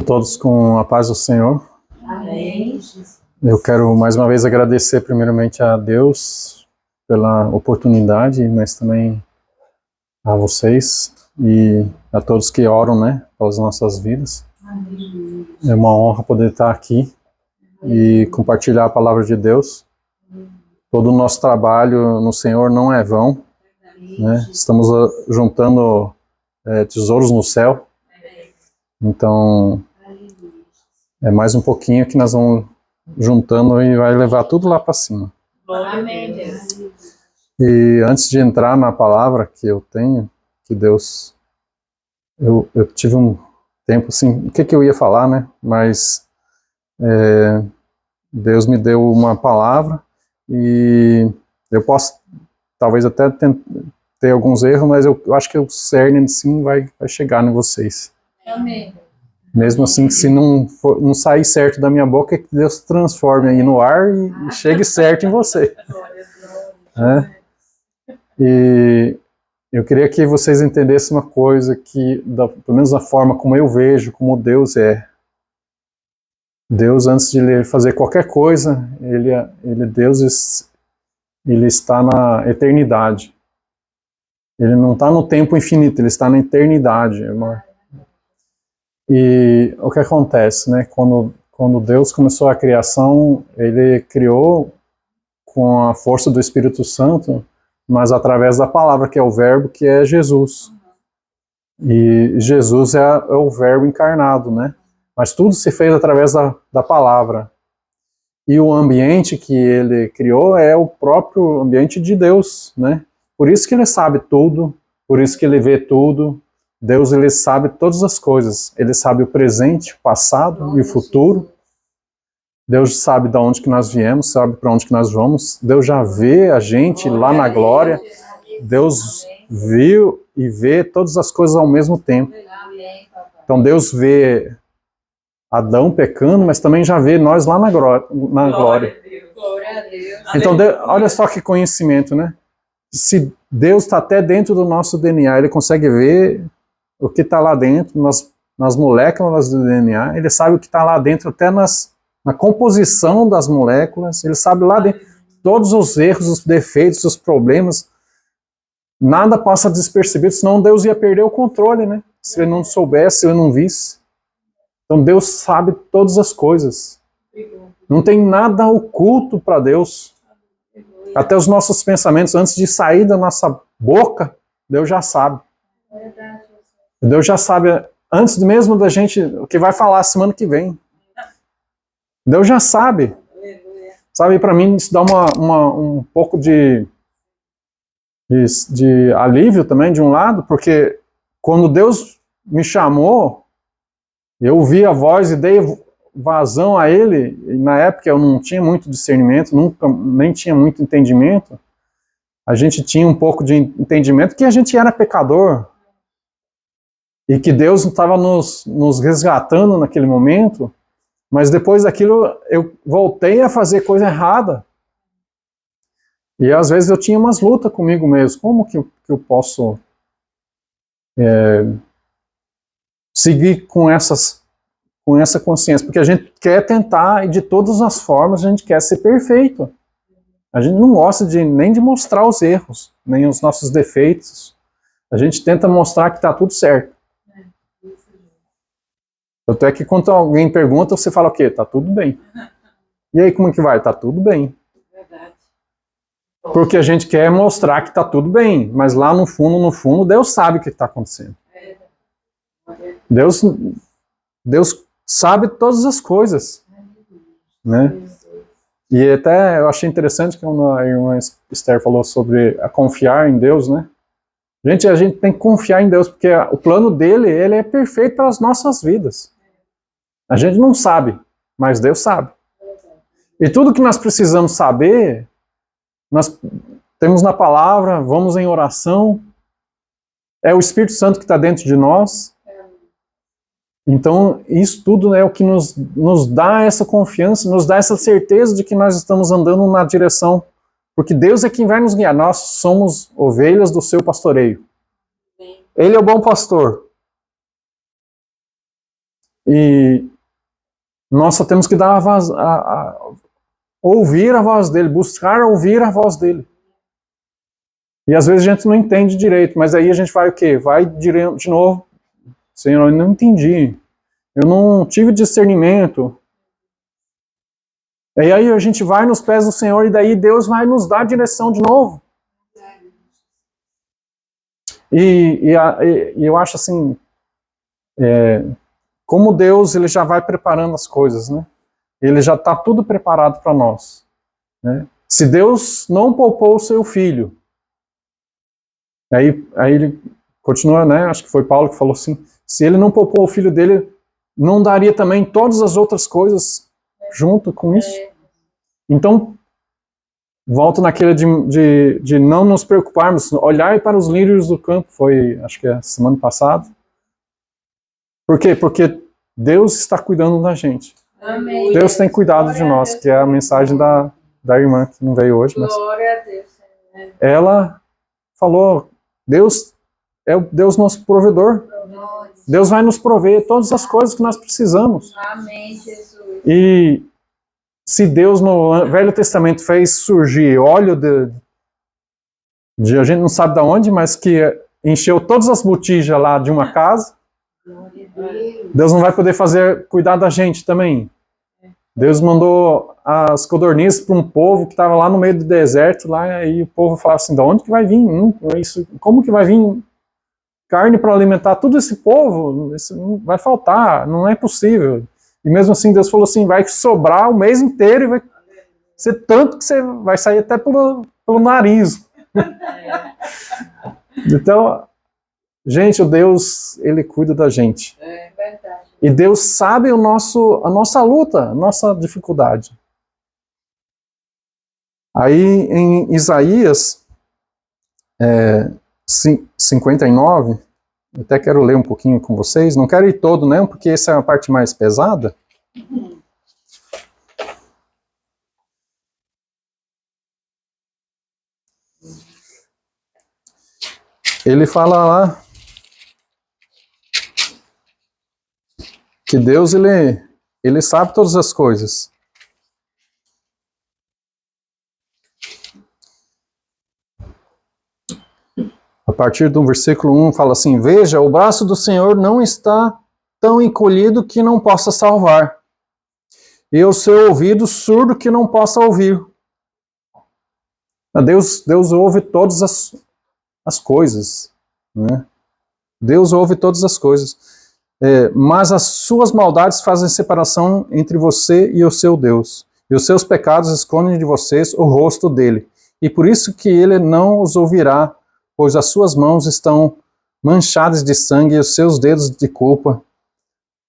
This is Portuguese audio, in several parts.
Todos com a paz do Senhor. Amém. Eu quero mais uma vez agradecer primeiramente a Deus pela oportunidade, mas também a vocês e a todos que oram, né, pelas nossas vidas. Amém. É uma honra poder estar aqui e compartilhar a palavra de Deus. Todo o nosso trabalho no Senhor não é vão, né? Estamos juntando tesouros no céu. Então, é mais um pouquinho que nós vamos juntando e vai levar tudo lá para cima. Amém, Deus. E antes de entrar na palavra que eu tenho, que Deus... Eu tive um tempo assim, o que eu ia falar, né? Mas Deus me deu uma palavra e eu posso talvez até ter alguns erros, mas eu acho que o cerne sim vai chegar em vocês. Amém. Mesmo assim, se não sair certo da minha boca, que Deus transforme aí no ar e chegue certo em você. E eu queria que vocês entendessem uma coisa, que pelo menos da forma como eu vejo, como Deus é. Deus, antes de fazer qualquer coisa, Deus, ele está na eternidade. Ele não está no tempo infinito, ele está na eternidade, irmão. E o que acontece, né? Quando Deus começou a criação, ele criou com a força do Espírito Santo, mas através da palavra, que é o verbo, que é Jesus. E Jesus é o verbo encarnado, né? Mas tudo se fez através da palavra. E o ambiente que ele criou é o próprio ambiente de Deus, né? Por isso que ele sabe tudo, por isso que ele vê tudo. Deus, ele sabe todas as coisas. Ele sabe o presente, o passado e o futuro. Deus sabe de onde que nós viemos, sabe para onde que nós vamos. Deus já vê a gente lá na glória. Deus viu e vê todas as coisas ao mesmo tempo. Então Deus vê Adão pecando, mas também já vê nós lá na glória. Então, olha só que conhecimento, né? Se Deus está até dentro do nosso DNA, ele consegue ver o que está lá dentro, nas moléculas do DNA, ele sabe o que está lá dentro, até na composição das moléculas, ele sabe lá dentro todos os erros, os defeitos, os problemas. Nada passa despercebido, senão Deus ia perder o controle, né? Se ele não soubesse, se ele não visse. Então Deus sabe todas as coisas. Não tem nada oculto para Deus. Até os nossos pensamentos, antes de sair da nossa boca, Deus já sabe. Deus já sabe, antes mesmo da gente, o que vai falar semana que vem. Deus já sabe. Sabe, para mim isso dá um pouco de alívio também, de um lado, porque quando Deus me chamou, eu ouvi a voz e dei vazão a ele, e na época eu não tinha muito discernimento, nem tinha muito entendimento. A gente tinha um pouco de entendimento que a gente era pecador, e que Deus estava nos resgatando naquele momento, mas depois daquilo eu voltei a fazer coisa errada. E às vezes eu tinha umas lutas comigo mesmo. Como que eu posso seguir com essa consciência? Porque a gente quer tentar, e de todas as formas a gente quer ser perfeito. A gente não gosta nem de mostrar os erros, nem os nossos defeitos. A gente tenta mostrar que está tudo certo. Até que quando alguém pergunta, você fala o quê? Tá tudo bem. E aí, como é que vai? Tá tudo bem. Porque a gente quer mostrar que tá tudo bem, mas lá no fundo, Deus sabe o que está acontecendo. Deus sabe todas as coisas, né? E até eu achei interessante que a irmã Esther falou sobre a confiar em Deus, né? A gente tem que confiar em Deus, porque o plano dele, ele é perfeito para as nossas vidas. A gente não sabe, mas Deus sabe. E tudo que nós precisamos saber, nós temos na palavra, vamos em oração, é o Espírito Santo que está dentro de nós. Então, isso tudo é o que nos dá essa confiança, nos dá essa certeza de que nós estamos andando na direção, porque Deus é quem vai nos guiar, nós somos ovelhas do seu pastoreio. Ele é o bom pastor. E nós só temos que dar ouvir a voz dele, buscar ouvir a voz dele. E às vezes a gente não entende direito, mas aí a gente vai o quê? Vai de novo, Senhor, eu não entendi, eu não tive discernimento. E aí a gente vai nos pés do Senhor e daí Deus vai nos dar direção de novo. E eu acho assim, como Deus ele já vai preparando as coisas, né? Ele já está tudo preparado para nós, né? Se Deus não poupou o seu filho, aí ele continua, né? Acho que foi Paulo que falou assim, se ele não poupou o filho dele, não daria também todas as outras coisas junto com isso? Então, volto naquele de não nos preocuparmos, olhar para os lírios do campo, foi, acho que é semana passada. Por quê? Porque Deus está cuidando da gente. Amém. Deus tem cuidado de nós, que é a mensagem da irmã que não veio hoje. Mas Glória a Deus. ela falou, Deus é o Deus nosso provedor. Deus vai nos prover todas as coisas que nós precisamos. Amém, Jesus. E se Deus no Velho Testamento fez surgir óleo de a gente não sabe de onde, mas que encheu todas as botijas lá de uma casa, Deus não vai poder cuidar da gente também. Deus mandou as codornizes para um povo que estava lá no meio do deserto, lá, e o povo falava assim, de onde que vai vir isso? Como que vai vir carne para alimentar todo esse povo? Isso não vai faltar, não é possível. E mesmo assim Deus falou assim, vai sobrar o mês inteiro e vai ser tanto que você vai sair até pelo nariz. Então, gente, o Deus, ele cuida da gente. É verdade. E Deus sabe a nossa luta, a nossa dificuldade. Aí em Isaías 59, eu até quero ler um pouquinho com vocês, não quero ir todo, né, porque essa é a parte mais pesada. Ele fala lá que Deus, ele sabe todas as coisas. A partir do versículo 1 fala assim, veja, o braço do Senhor não está tão encolhido que não possa salvar, e o seu ouvido surdo que não possa ouvir. Deus ouve todas as coisas, né? Deus ouve todas as coisas. Mas as suas maldades fazem separação entre você e o seu Deus, e os seus pecados escondem de vocês o rosto dele, e por isso que ele não os ouvirá, pois as suas mãos estão manchadas de sangue e os seus dedos de culpa.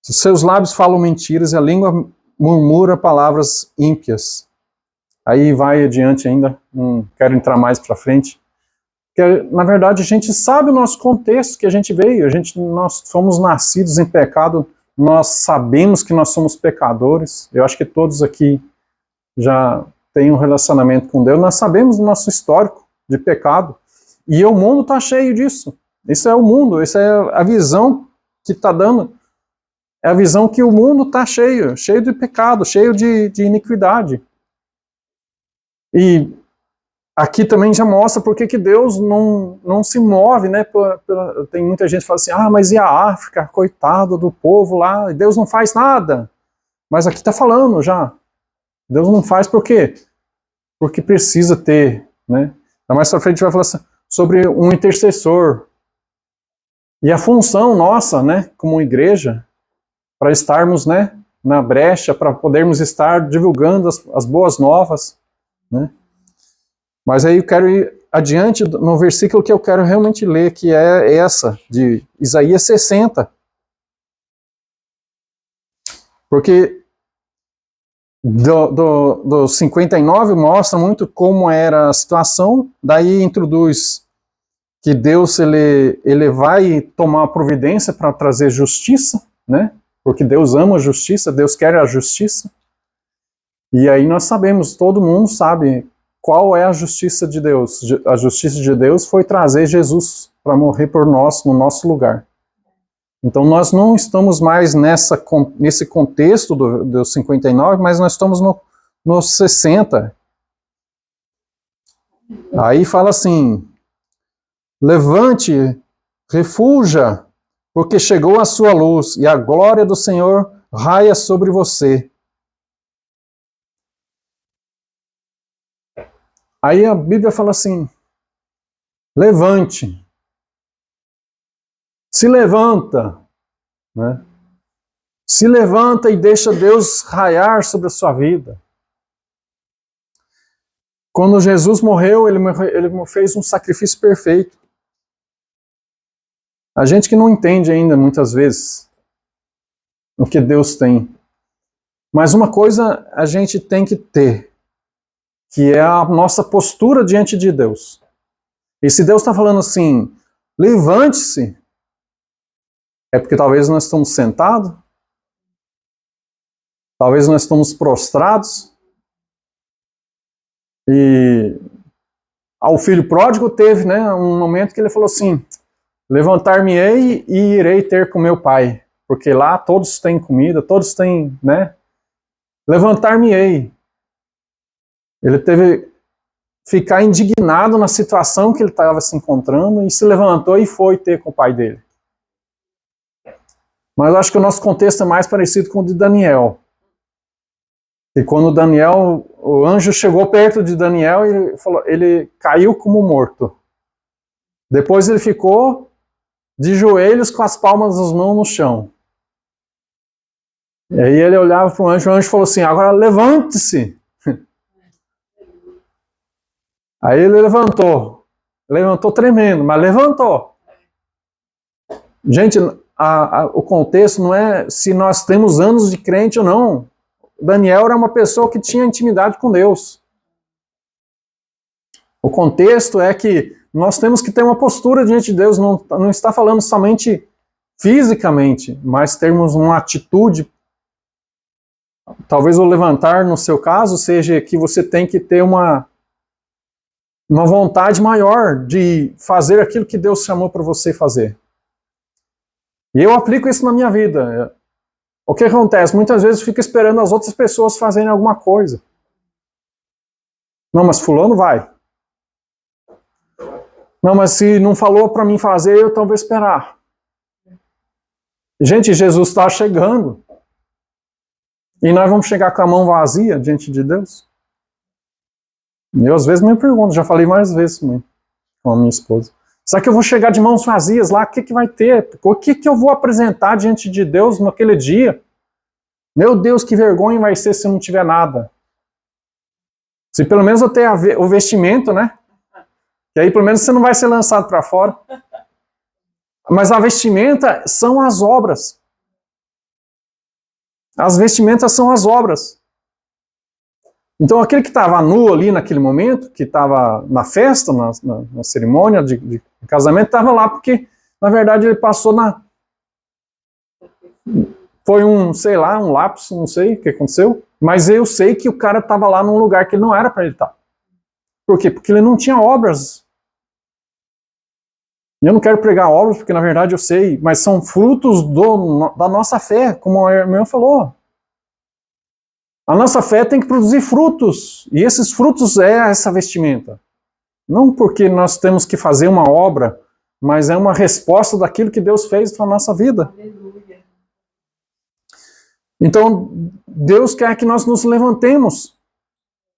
Os seus lábios falam mentiras e a língua murmura palavras ímpias. Aí vai adiante ainda, não quero entrar mais para frente. Porque, na verdade, a gente sabe o nosso contexto que a gente veio, nós fomos nascidos em pecado, nós sabemos que nós somos pecadores, eu acho que todos aqui já têm um relacionamento com Deus, nós sabemos do nosso histórico de pecado, e o mundo está cheio disso, isso é o mundo, isso é a visão que está dando, é a visão que o mundo está cheio de pecado, cheio de iniquidade. E aqui também já mostra por que Deus não se move, né? Tem muita gente que fala assim, mas e a África, coitado do povo lá, Deus não faz nada. Mas aqui está falando já. Deus não faz por quê? Porque precisa ter, né? Mais pra frente vai falar sobre um intercessor. E a função nossa, né, como igreja, para estarmos, né, na brecha, para podermos estar divulgando as boas novas, né? Mas aí eu quero ir adiante no versículo que eu quero realmente ler, que é essa, de Isaías 60. Porque do 59 mostra muito como era a situação, daí introduz que Deus ele vai tomar providência para trazer justiça, né? Porque Deus ama a justiça, Deus quer a justiça. E aí nós sabemos, todo mundo sabe qual é a justiça de Deus. A justiça de Deus foi trazer Jesus para morrer por nós, no nosso lugar. Então nós não estamos mais nesse contexto do 59, mas nós estamos no 60. Aí fala assim, levante, refuja, porque chegou a sua luz e a glória do Senhor raia sobre você. Aí a Bíblia fala assim, levante, se levanta, né? Se levanta e deixa Deus raiar sobre a sua vida. Quando Jesus morreu, ele fez um sacrifício perfeito. A gente que não entende ainda, muitas vezes, o que Deus tem. Mas uma coisa a gente tem que ter, que é a nossa postura diante de Deus. E se Deus está falando assim, levante-se, é porque talvez nós estamos sentados, talvez nós estamos prostrados, e ao filho pródigo teve, né, um momento que ele falou assim, levantar-me-ei e irei ter com meu pai, porque lá todos têm comida, todos têm, né, levantar-me-ei. Ele teve ficar indignado na situação que ele estava se encontrando e se levantou e foi ter com o pai dele. Mas eu acho que o nosso contexto é mais parecido com o de Daniel. E quando Daniel, o anjo chegou perto de Daniel e ele caiu como morto. Depois ele ficou de joelhos com as palmas das mãos no chão. E aí ele olhava para o anjo falou assim, agora levante-se. Aí ele levantou tremendo, mas levantou. Gente, o contexto não é se nós temos anos de crente ou não. Daniel era uma pessoa que tinha intimidade com Deus. O contexto é que nós temos que ter uma postura diante de Deus, não está falando somente fisicamente, mas termos uma atitude. Talvez o levantar, no seu caso, seja que você tem que ter uma vontade maior de fazer aquilo que Deus chamou para você fazer. E eu aplico isso na minha vida. O que acontece? Muitas vezes eu fico esperando as outras pessoas fazerem alguma coisa. Não, mas fulano vai. Não, mas se não falou para mim fazer, eu talvez esperar. Gente, Jesus está chegando. E nós vamos chegar com a mão vazia diante de Deus? Eu às vezes me pergunto, já falei mais vezes com a minha esposa. Será que eu vou chegar de mãos vazias lá? O que vai ter? O que eu vou apresentar diante de Deus naquele dia? Meu Deus, que vergonha vai ser se eu não tiver nada. Se pelo menos eu ter o vestimento, né? E aí pelo menos você não vai ser lançado para fora. Mas a vestimenta são as obras. As vestimentas são as obras. Então aquele que estava nu ali naquele momento, que estava na festa, na cerimônia de casamento, estava lá porque, na verdade, ele passou Foi sei lá, um lapso, não sei o que aconteceu, mas eu sei que o cara estava lá num lugar que ele não era para ele estar. Por quê? Porque ele não tinha obras. Eu não quero pregar obras, porque na verdade eu sei, mas são frutos da nossa fé, como a irmã falou. A nossa fé tem que produzir frutos, e esses frutos é essa vestimenta. Não porque nós temos que fazer uma obra, mas é uma resposta daquilo que Deus fez para a nossa vida. Aleluia. Então, Deus quer que nós nos levantemos,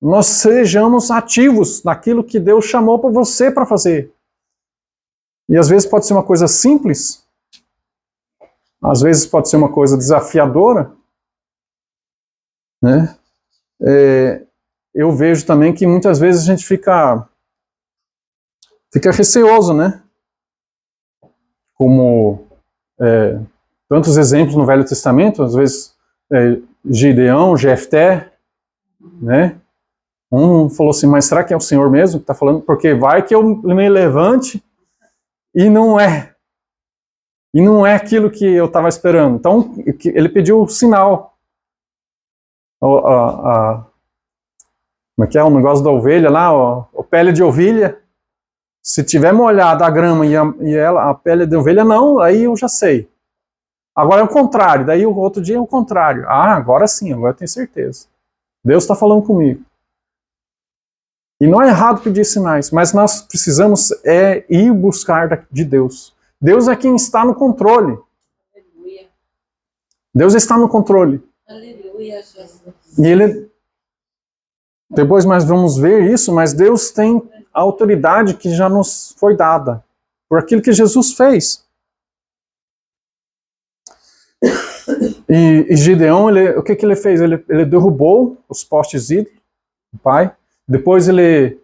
nós sejamos ativos naquilo que Deus chamou para você para fazer. E às vezes pode ser uma coisa simples, às vezes pode ser uma coisa desafiadora, né? Eu vejo também que muitas vezes a gente fica receoso, né? Como tantos exemplos no Velho Testamento, às vezes Gideão, Jefté, né? Um falou assim, mas será que é o Senhor mesmo que está falando? Porque vai que eu me levante e não é. E não é aquilo que eu estava esperando. Então, ele pediu o sinal. Como é que é o negócio da ovelha lá? A pele de ovelha. Se tiver molhada a grama e a pele de ovelha, não, aí eu já sei. Agora é o contrário, daí o outro dia é o contrário. Ah, agora sim, agora eu tenho certeza. Deus está falando comigo. E não é errado pedir sinais, mas nós precisamos ir buscar de Deus. Deus é quem está no controle. Aleluia. Deus está no controle. Aleluia, Jesus. E Ele... Depois nós vamos ver isso, mas Deus tem a autoridade que já nos foi dada por aquilo que Jesus fez. E Gideão, o que ele fez? Ele derrubou os postes ídolos do pai. Depois ele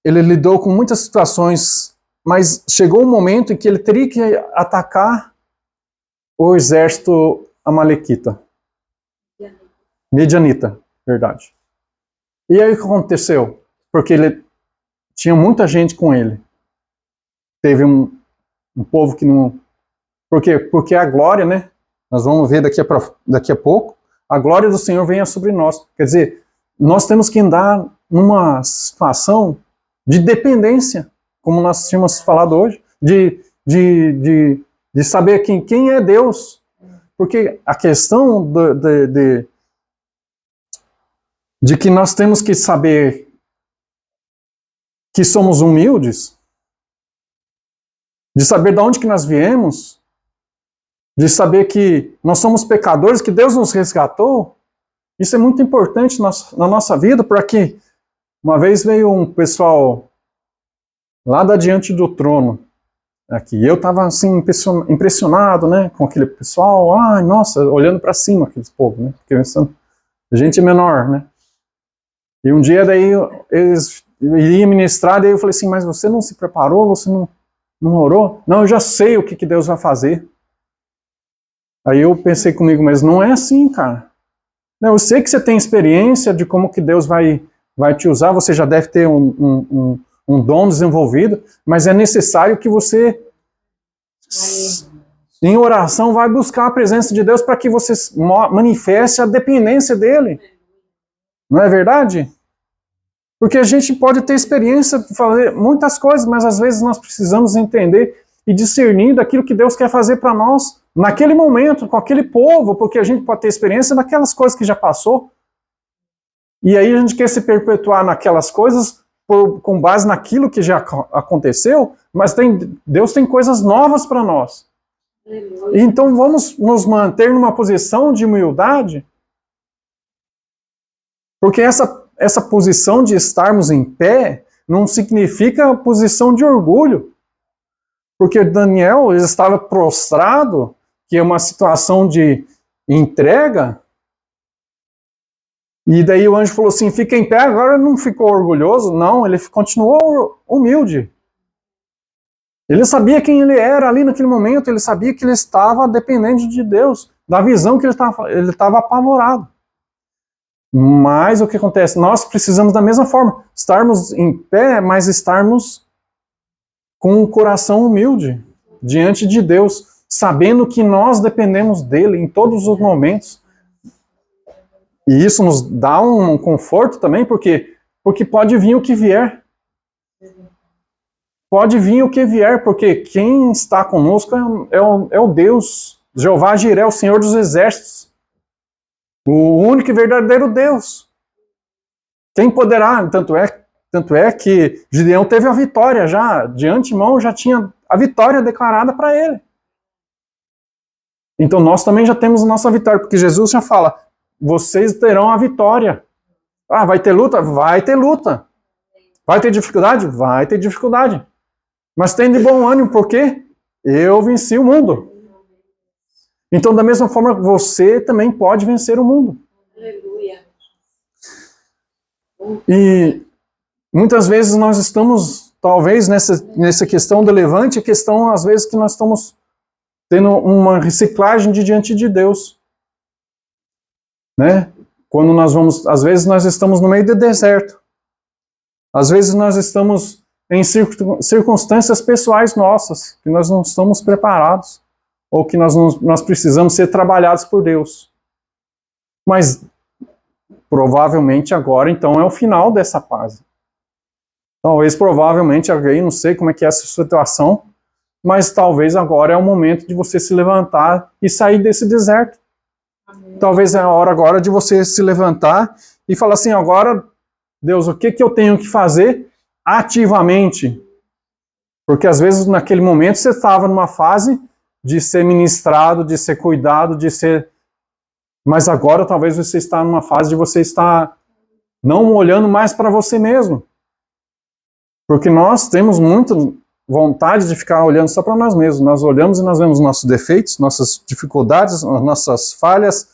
lidou com muitas situações, mas chegou um momento em que ele teria que atacar o exército amalequita. Medianita, verdade. E aí o que aconteceu? Porque ele tinha muita gente com ele. Teve um povo que não... Por quê? Porque a glória, né? Nós vamos ver daqui a pouco. A glória do Senhor venha sobre nós. Quer dizer, nós temos que andar numa situação de dependência, como nós tínhamos falado hoje, de saber quem é Deus. Porque a questão de que nós temos que saber que somos humildes, de saber de onde que nós viemos, de saber que nós somos pecadores, que Deus nos resgatou, isso é muito importante na nossa vida, porque uma vez veio um pessoal lá da diante do trono, aqui, eu estava assim impressionado, né, com aquele pessoal, ai, nossa, olhando para cima, aqueles povos, né, porque a gente é menor, né. E um dia daí eles iriam ministrar, daí eu falei assim, mas você não se preparou, você não orou? Não, eu já sei o que Deus vai fazer. Aí eu pensei comigo, mas não é assim, cara. Não, eu sei que você tem experiência de como que Deus vai te usar, você já deve ter um dom desenvolvido, mas é necessário que você, em oração, vai buscar a presença de Deus para que você manifeste a dependência dele. Não é verdade? Porque a gente pode ter experiência de fazer muitas coisas, mas às vezes nós precisamos entender e discernir daquilo que Deus quer fazer para nós, naquele momento, com aquele povo, porque a gente pode ter experiência daquelas coisas que já passou. E aí a gente quer se perpetuar naquelas coisas com base naquilo que já aconteceu, mas Deus tem coisas novas para nós. Então vamos nos manter numa posição de humildade, porque essa posição de estarmos em pé não significa posição de orgulho. Porque Daniel estava prostrado, que é uma situação de entrega, e daí o anjo falou assim, fica em pé, agora não ficou orgulhoso, não, ele continuou humilde. Ele sabia quem ele era ali naquele momento, ele sabia que ele estava dependente de Deus, da visão que ele estava apavorado. Mas o que acontece? Nós precisamos da mesma forma, estarmos em pé, mas estarmos com um coração humilde diante de Deus, sabendo que nós dependemos dele em todos os momentos. E isso nos dá um conforto também, porque pode vir o que vier. Pode vir o que vier, porque quem está conosco é o Deus. Jeová Jiré, o Senhor dos Exércitos. O único e verdadeiro Deus. Quem poderá? Tanto é que Gideão teve a vitória já, de antemão já tinha a vitória declarada para ele. Então nós também já temos a nossa vitória, porque Jesus já fala, vocês terão a vitória. Ah, vai ter luta? Vai ter luta. Vai ter dificuldade? Vai ter dificuldade. Mas tem de bom ânimo, porque eu venci o mundo. Então, da mesma forma, você também pode vencer o mundo. Aleluia. E muitas vezes nós estamos, talvez, nessa questão do levante, a questão, às vezes, que nós estamos tendo uma reciclagem diante de Deus. Né? Quando nós vamos, às vezes nós estamos no meio do deserto. Às vezes nós estamos em circunstâncias pessoais nossas, que nós não estamos preparados, ou que nós precisamos ser trabalhados por Deus. Mas provavelmente agora, então, é o final dessa fase. Talvez, provavelmente, alguém, não sei como é que é essa situação, mas talvez agora é o momento de você se levantar e sair desse deserto. Amém. Talvez é a hora agora de você se levantar e falar assim, agora, Deus, o que eu tenho que fazer ativamente? Porque às vezes naquele momento você estava numa fase de ser ministrado, de ser cuidado, de ser... Mas agora talvez você está numa fase de você estar não olhando mais para você mesmo. Porque nós temos muita vontade de ficar olhando só para nós mesmos. Nós olhamos e nós vemos nossos defeitos, nossas dificuldades, nossas falhas,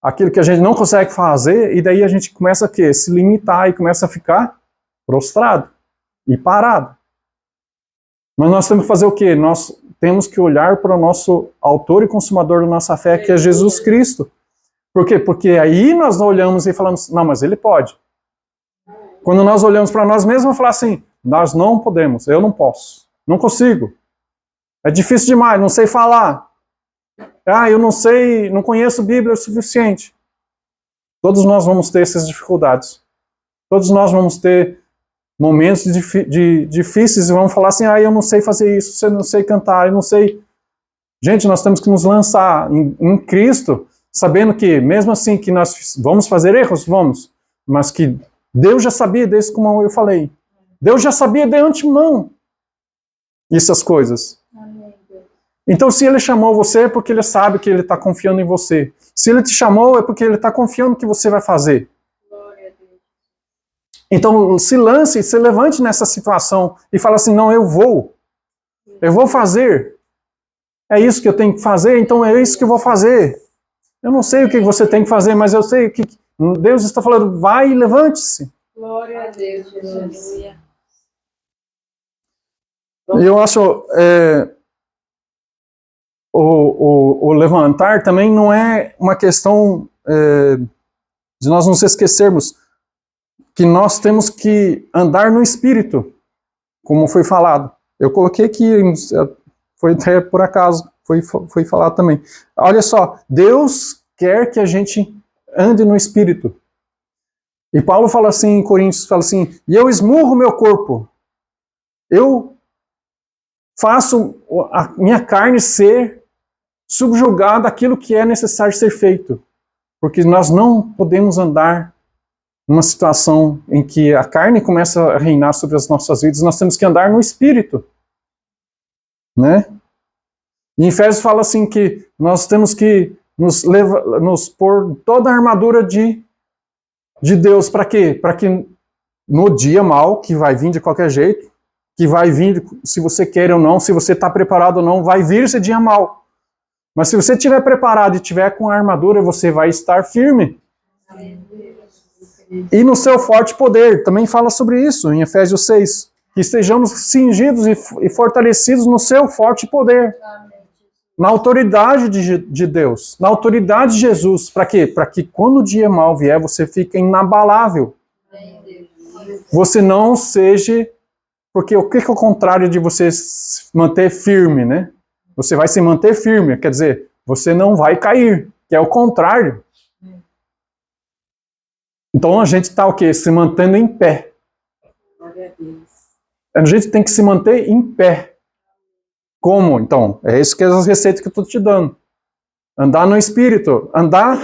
aquilo que a gente não consegue fazer, e daí a gente começa a quê? Se limitar e começa a ficar prostrado e parado. Mas nós temos que fazer o quê? Nós temos que olhar para o nosso autor e consumador da nossa fé, que é Jesus Cristo. Por quê? Porque aí nós olhamos e falamos, não, mas ele pode. Quando nós olhamos para nós mesmos, vamos falar assim, nós não podemos, eu não posso, não consigo. É difícil demais, não sei falar. Ah, eu não sei, não conheço Bíblia o suficiente. Todos nós vamos ter essas dificuldades. Todos nós vamos ter momentos difíceis e vamos falar assim, ah, eu não sei fazer isso, eu não sei cantar, eu não sei... Gente, nós temos que nos lançar em Cristo, sabendo que, mesmo assim, que nós vamos fazer erros, vamos, mas que Deus já sabia disso, como eu falei. Deus já sabia de antemão essas coisas. Então, se Ele chamou você, é porque Ele sabe que Ele está confiando em você. Se Ele te chamou, é porque Ele está confiando que você vai fazer. Então, se lance, se levante nessa situação e fala assim, não, eu vou fazer. É isso que eu tenho que fazer, então é isso que eu vou fazer. Eu não sei o que você tem que fazer, mas eu sei que Deus está falando, vai e levante-se. Glória a Deus, Jesus. E eu acho, o levantar também não é uma questão de nós nos esquecermos que nós temos que andar no Espírito, como foi falado. Eu coloquei aqui, foi até por acaso, foi falado também. Olha só, Deus quer que a gente ande no Espírito. E Paulo fala assim em Coríntios, fala assim, e eu esmurro meu corpo, eu faço a minha carne ser subjugada àquilo que é necessário ser feito. Porque nós não podemos andar numa situação em que a carne começa a reinar sobre as nossas vidas, nós temos que andar no Espírito. Né? E em Efésios fala assim que nós temos que nos pôr toda a armadura de Deus. Para quê? Para que no dia mal, que vai vir de qualquer jeito, que vai vir se você quer ou não, se você está preparado ou não, vai vir esse dia mal. Mas se você estiver preparado e estiver com a armadura, você vai estar firme. E no seu forte poder, também fala sobre isso em Efésios 6, que estejamos cingidos e fortalecidos no seu forte poder. Na autoridade de Deus, na autoridade de Jesus. Para quê? Para que quando o dia mal vier, você fique inabalável. Você não seja... Porque o que é o contrário de você se manter firme, né? Você vai se manter firme, quer dizer, você não vai cair, que é o contrário. Então a gente está o quê? Se mantendo em pé. A gente tem que se manter em pé. Como? Então, é isso que é as receitas que eu estou te dando. Andar no Espírito, andar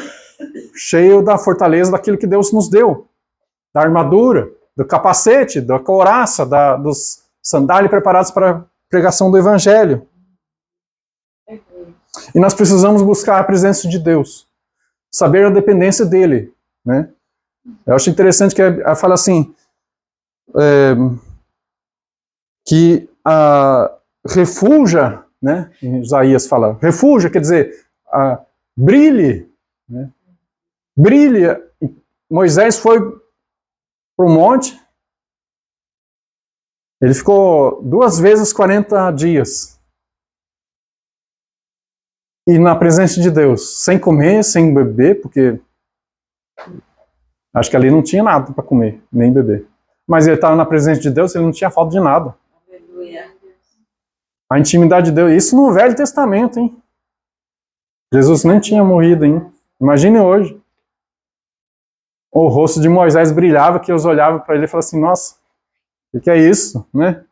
cheio da fortaleza daquilo que Deus nos deu. Da armadura, do capacete, da couraça, dos sandálias preparados para a pregação do Evangelho. E nós precisamos buscar a presença de Deus. Saber a dependência dele. Né? Eu acho interessante que ela fala assim, que refulja, né? Isaías fala, refulja, quer dizer, brilhe. Né? Brilhe. Moisés foi para o monte, ele ficou 2 vezes 40 dias. E na presença de Deus, sem comer, sem beber, porque acho que ali não tinha nada para comer, nem beber. Mas ele estava na presença de Deus, ele não tinha falta de nada. Aleluia. A intimidade de Deus, isso no Velho Testamento, hein? Jesus nem tinha morrido, hein? Imagine hoje. O rosto de Moisés brilhava, que eu olhava para ele e falava assim, nossa, o que é isso, né?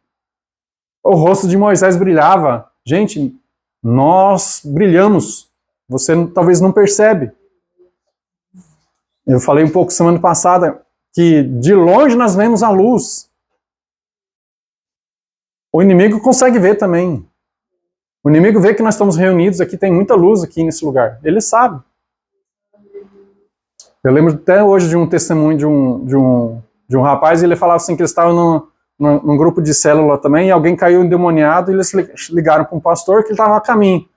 O rosto de Moisés brilhava. Gente, nós brilhamos. Você talvez não percebe. Eu falei um pouco semana passada que de longe nós vemos a luz. O inimigo consegue ver também. O inimigo vê que nós estamos reunidos aqui, tem muita luz aqui nesse lugar. Ele sabe. Eu lembro até hoje de um testemunho de um rapaz, e ele falava assim que ele estava num grupo de célula também, e alguém caiu endemoniado, e eles ligaram para um pastor que ele estava a caminho.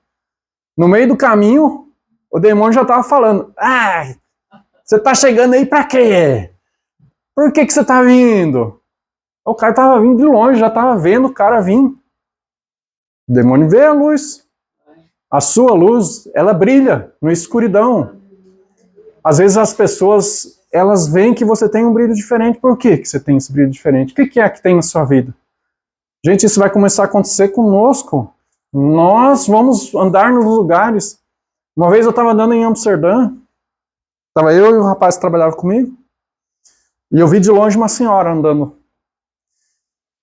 No meio do caminho, o demônio já estava falando: ah, você está chegando aí para quê? Por que você está vindo? O cara estava vindo de longe, já estava vendo o cara vir. O demônio vê a luz. A sua luz, ela brilha na escuridão. Às vezes as pessoas, elas veem que você tem um brilho diferente. Por que você tem esse brilho diferente? O que é que tem na sua vida? Gente, isso vai começar a acontecer conosco. Nós vamos andar nos lugares. Uma vez eu estava andando em Amsterdã, estava eu e o rapaz que trabalhava comigo, e eu vi de longe uma senhora andando.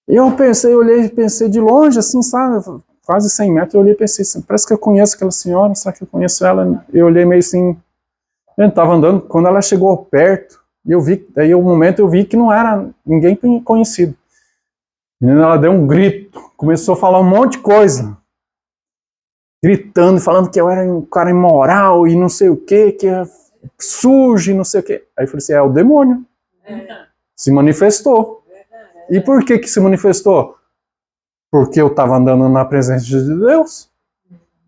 E eu pensei de longe, assim, sabe, quase 100 metros, eu olhei e pensei assim, parece que eu conheço aquela senhora, será que eu conheço ela? Eu olhei meio assim, eu estava andando, quando ela chegou perto, e eu vi, daí um momento eu vi que não era ninguém conhecido. E ela deu um grito, começou a falar um monte de coisa, gritando, falando que eu era um cara imoral, e não sei o que é sujo, e não sei o que. Aí eu falei assim, é o demônio. Se manifestou. E por que se manifestou? Porque eu estava andando na presença de Deus.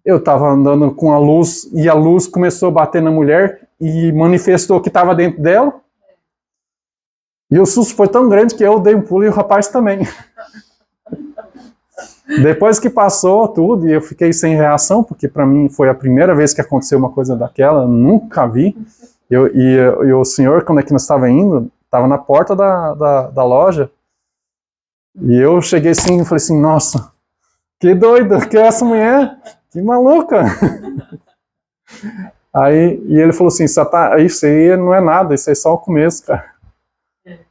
Eu estava andando com a luz, e a luz começou a bater na mulher, e manifestou que estava dentro dela. E o susto foi tão grande que eu dei um pulo e o rapaz também. Depois que passou tudo, e eu fiquei sem reação, porque para mim foi a primeira vez que aconteceu uma coisa daquela, eu nunca vi. E o senhor, quando é que nós estava indo, estava na porta da loja, e eu cheguei assim e falei assim, nossa, que doido, que é essa mulher? Que maluca! E ele falou assim, isso aí não é nada, isso aí é só o começo, cara.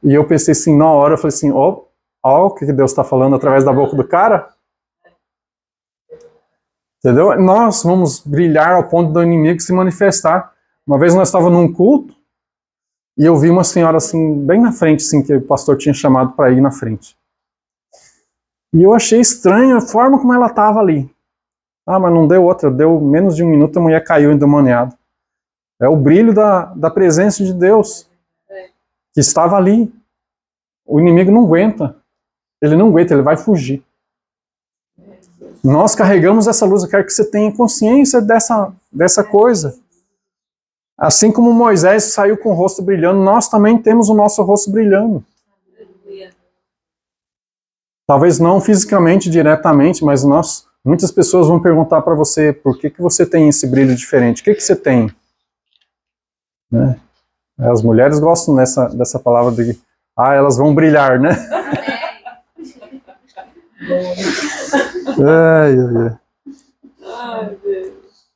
E eu pensei assim, na hora, eu falei assim, ó o que Deus está falando através da boca do cara. Entendeu? Nós vamos brilhar ao ponto do inimigo se manifestar. Uma vez nós estávamos num culto, e eu vi uma senhora assim, bem na frente, assim, que o pastor tinha chamado para ir na frente. E eu achei estranho a forma como ela estava ali. Ah, mas não deu outra, deu menos de um minuto, a mulher caiu endemoniada. É o brilho da presença de Deus que estava ali. O inimigo não aguenta. Ele não aguenta, ele vai fugir. Nós carregamos essa luz, eu quero que você tenha consciência dessa coisa. Assim como Moisés saiu com o rosto brilhando, nós também temos o nosso rosto brilhando. Talvez não fisicamente, diretamente, mas muitas pessoas vão perguntar para você, por que você tem esse brilho diferente? O que você tem? Né? As mulheres gostam dessa palavra de, elas vão brilhar, né?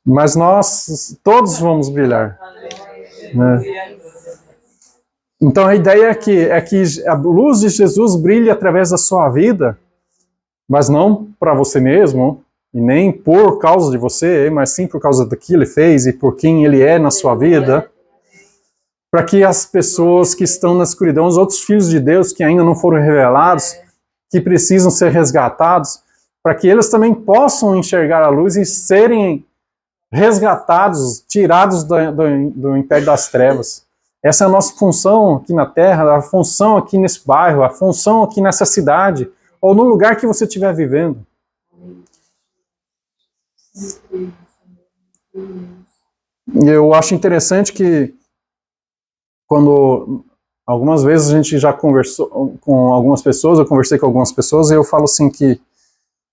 Mas nós todos vamos brilhar. Né? Então a ideia é que a luz de Jesus brilhe através da sua vida, mas não para você mesmo, e nem por causa de você, mas sim por causa do que ele fez e por quem ele é na sua vida, para que as pessoas que estão na escuridão, os outros filhos de Deus que ainda não foram revelados, que precisam ser resgatados, para que eles também possam enxergar a luz e serem resgatados, tirados do império das trevas. Essa é a nossa função aqui na Terra, a função aqui nesse bairro, a função aqui nessa cidade, ou no lugar que você estiver vivendo. E eu acho interessante que quando algumas vezes a gente já conversou com algumas pessoas, eu conversei com algumas pessoas e eu falo assim que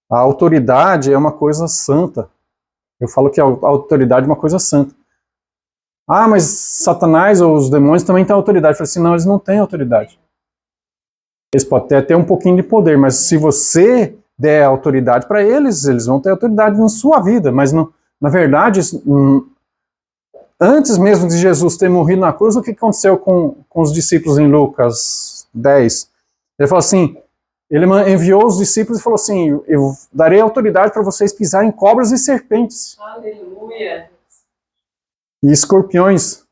a autoridade é uma coisa santa. Eu falo que a autoridade é uma coisa santa. Ah, mas Satanás ou os demônios também têm autoridade. Eu falei assim, não, eles não têm autoridade. Eles podem até ter um pouquinho de poder, mas se você der autoridade para eles, eles vão ter autoridade na sua vida. Mas na verdade, antes mesmo de Jesus ter morrido na cruz, o que aconteceu com os discípulos em Lucas 10? Ele falou assim, ele enviou os discípulos e falou assim, eu darei autoridade para vocês pisarem cobras e serpentes. Aleluia. E escorpiões.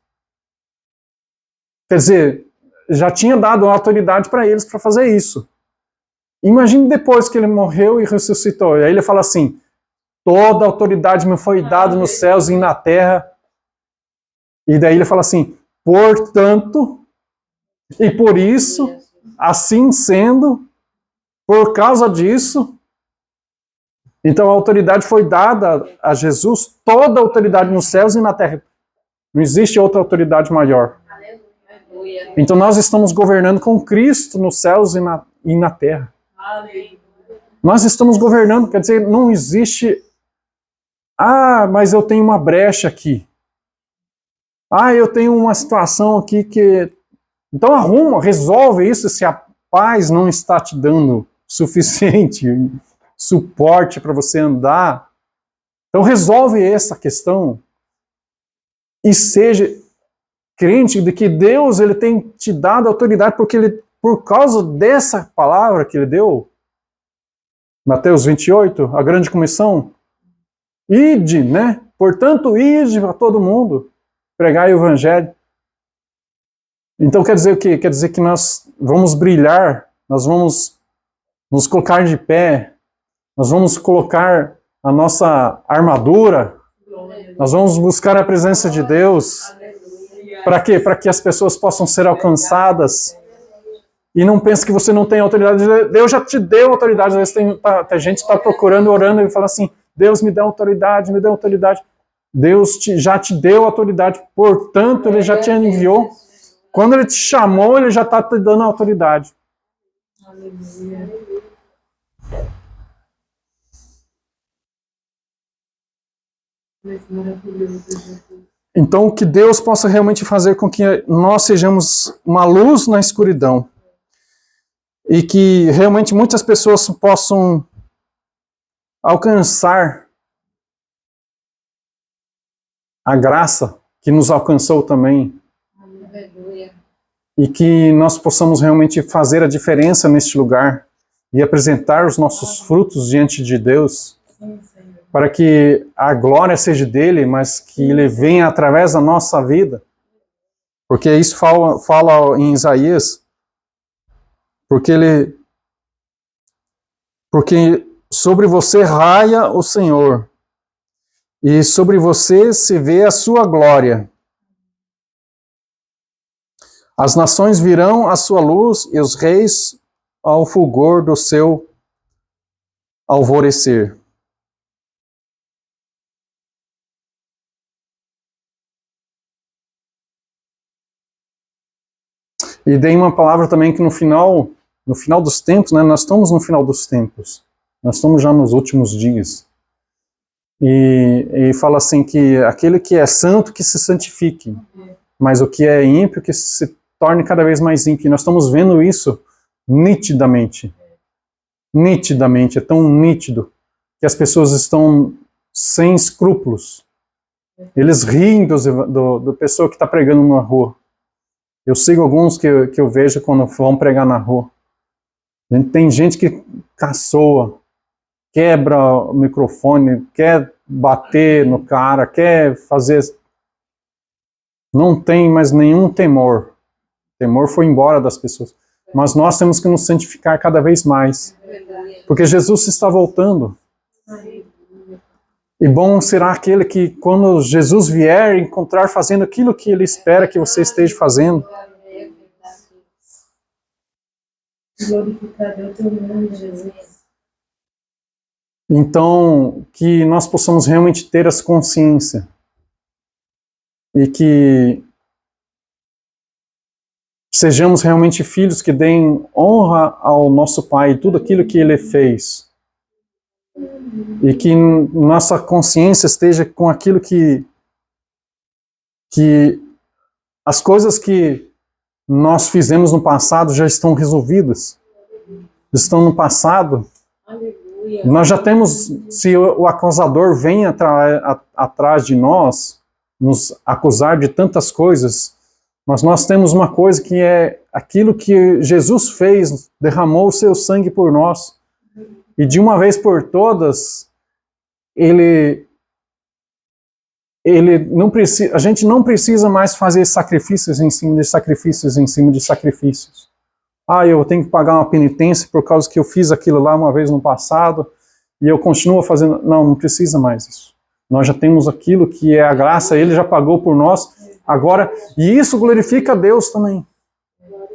Quer dizer, já tinha dado autoridade para eles para fazer isso. Imagine depois que ele morreu e ressuscitou. E aí ele fala assim, toda autoridade me foi dada nos céus e na terra. E daí ele fala assim, portanto, e por isso, assim sendo, por causa disso, então a autoridade foi dada a Jesus, toda a autoridade nos céus e na terra. Não existe outra autoridade maior. Aleluia. Então nós estamos governando com Cristo nos céus e na terra. Aleluia. Nós estamos governando, quer dizer, não existe... Ah, mas eu tenho uma brecha aqui. Ah, eu tenho uma situação aqui que... Então arruma, resolve isso se a paz não está te dando suficiente suporte para você andar. Então resolve essa questão e seja crente de que Deus ele tem te dado autoridade porque ele, por causa dessa palavra que ele deu, Mateus 28, a grande comissão, ide, né? Portanto, ide a todo mundo, pregai o evangelho. Então quer dizer o quê? Quer dizer que nós vamos brilhar, nós vamos nos colocar de pé, nós vamos colocar a nossa armadura, nós vamos buscar a presença de Deus. Para quê? Para que as pessoas possam ser alcançadas. E não pense que você não tem autoridade. Deus já te deu autoridade. Às vezes tem gente que está procurando, orando e fala assim, Deus me dá autoridade, me dá autoridade. Deus já te deu autoridade, portanto, Ele já te enviou. Quando Ele te chamou, Ele já está te dando autoridade. Aleluia. Então, que Deus possa realmente fazer com que nós sejamos uma luz na escuridão. E que realmente muitas pessoas possam alcançar a graça que nos alcançou também. Aleluia. E que nós possamos realmente fazer a diferença neste lugar e apresentar os nossos frutos diante de Deus. Para que a glória seja dele, mas que ele venha através da nossa vida. Porque isso fala em Isaías, porque sobre você raia o Senhor, e sobre você se vê a sua glória. As nações virão à sua luz, e os reis ao fulgor do seu alvorecer. E dei uma palavra também que no final dos tempos, né, nós estamos no final dos tempos, nós estamos já nos últimos dias. E fala assim que aquele que é santo que se santifique, mas o que é ímpio que se torne cada vez mais ímpio. E nós estamos vendo isso nitidamente. Nitidamente, é tão nítido que as pessoas estão sem escrúpulos. Eles riem do pessoa que está pregando na rua. Eu sigo alguns que eu vejo quando vão pregar na rua. Tem gente que caçoa, quebra o microfone, quer bater no cara, quer fazer... Não tem mais nenhum temor. O temor foi embora das pessoas. Mas nós temos que nos santificar cada vez mais. Porque Jesus está voltando. E bom será aquele que, quando Jesus vier, encontrar fazendo aquilo que Ele espera que você esteja fazendo. Glorificado é o teu nome, Jesus. Então, que nós possamos realmente ter essa consciência. E que sejamos realmente filhos que deem honra ao nosso Pai, tudo aquilo que Ele fez. E que nossa consciência esteja com aquilo que as coisas que nós fizemos no passado já estão resolvidas. Estão no passado. Aleluia. Nós já temos, se o acusador vem atrás de nós, nos acusar de tantas coisas, Mas nós temos uma coisa que é aquilo que Jesus fez, derramou o seu sangue por nós. E de uma vez por todas, ele não precisa, a gente não precisa mais fazer sacrifícios em cima de sacrifícios em cima de sacrifícios. Ah, eu tenho que pagar uma penitência por causa que eu fiz aquilo lá uma vez no passado e eu continuo fazendo. Não, não precisa mais isso. Nós já temos aquilo que é a graça, ele já pagou por nós. Agora, e isso glorifica a Deus também.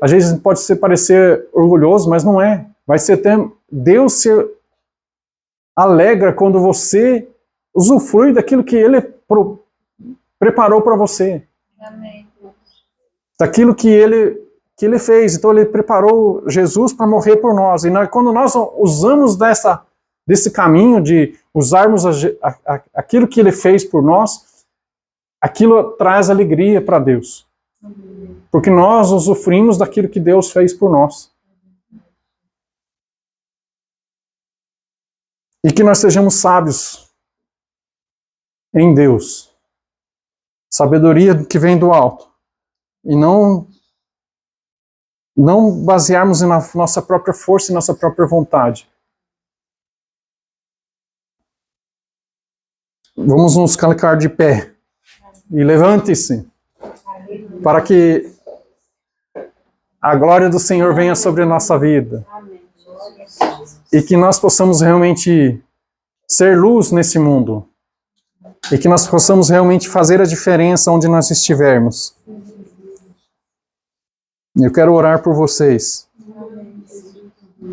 Às vezes pode parecer orgulhoso, mas não é. Vai ser até Deus se alegra quando você usufrui daquilo que ele preparou para você. Amém. Daquilo que ele fez. Então ele preparou Jesus para morrer por nós. E quando nós usamos desse caminho de usarmos aquilo que ele fez por nós, aquilo traz alegria para Deus. Porque nós usufruímos daquilo que Deus fez por nós. E que nós sejamos sábios em Deus. Sabedoria que vem do alto. E não basearmos na nossa própria força e nossa própria vontade. Vamos nos colocar de pé. E levante-se. Para que a glória do Senhor venha sobre a nossa vida. E que nós possamos realmente ser luz nesse mundo. E que nós possamos realmente fazer a diferença onde nós estivermos. Eu quero orar por vocês.